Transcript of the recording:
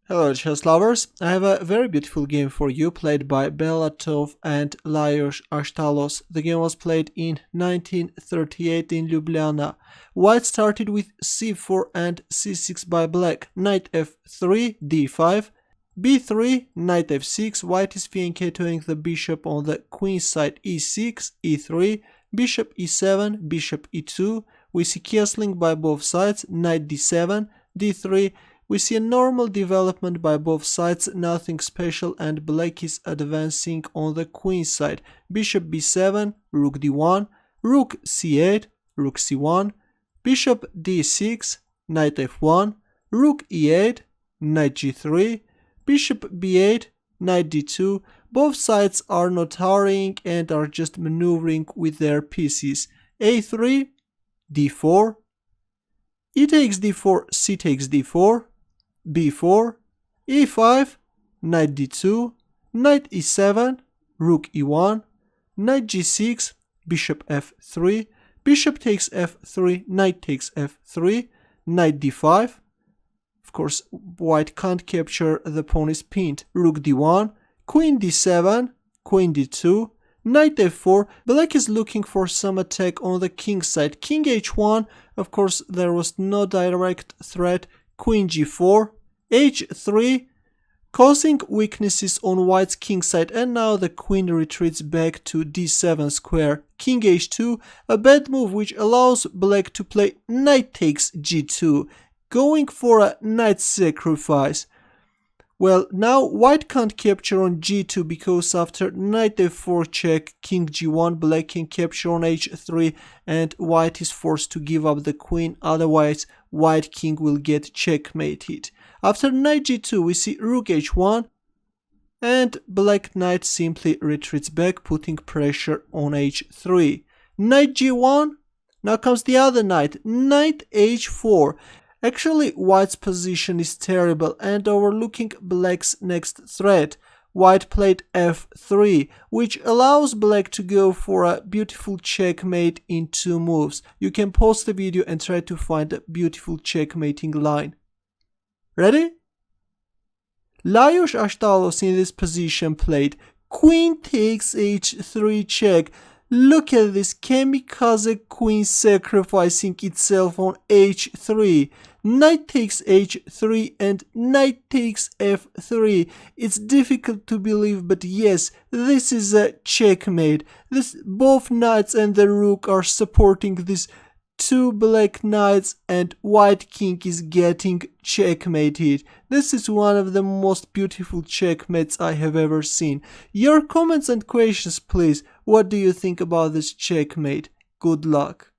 Hello chess lovers, I have a very beautiful game for you played by Bela, Toth and Lajos Asztalos. The game was played in 1938 in Ljubljana. White started with c4 and c6 by black, knight f3, d5, b3, knight f6, white is fianchettoing the bishop on the queen side, e6, e3, bishop e7, bishop e2, we see castling by both sides, knight d7, d3, we see a normal development by both sides, nothing special, and black is advancing on the queen side. Bishop b7, rook d1, rook c8, rook c1, bishop d6, knight f1, rook e8, knight g3, bishop b8, knight d2. Both sides are not hurrying and are just maneuvering with their pieces. a3, d4, e takes d4, c takes d4, b4, e5, knight d2, knight e7, rook e1, knight g6, bishop f3, bishop takes f3, knight takes f3, knight d5. Of course, white can't capture, the pawn is pinned. Rook d1, queen d7, queen d2, knight f4. Black is looking for some attack on the king side. King h1, of course, there was no direct threat. Queen g4, h3, causing weaknesses on white's king side, and now the queen retreats back to d7 square. King h2, a bad move which allows black to play knight takes g2, going for a knight sacrifice. Well, now white can't capture on g2 because after knight f4 check, king g1, black can capture on h3 and white is forced to give up the queen, otherwise white king will get checkmated. After knight g2 we see rook h1 and black knight simply retreats back, putting pressure on h3. Knight g1, now comes the other knight, knight h4. Actually, white's position is terrible and overlooking black's next threat. White played f3, which allows black to go for a beautiful checkmate in 2 moves. You can pause the video and try to find a beautiful checkmating line. Ready? Lajos Asztalos in this position played queen takes h3 check. Look at this, Kamikaze queen sacrificing itself on h3. Knight takes h3 and knight takes f3. It's difficult to believe, but yes, this is a checkmate. Both knights and the rook are supporting these 2 black knights and white king is getting checkmated. This is one of the most beautiful checkmates I have ever seen. Your comments and questions please. What do you think about this checkmate? Good luck.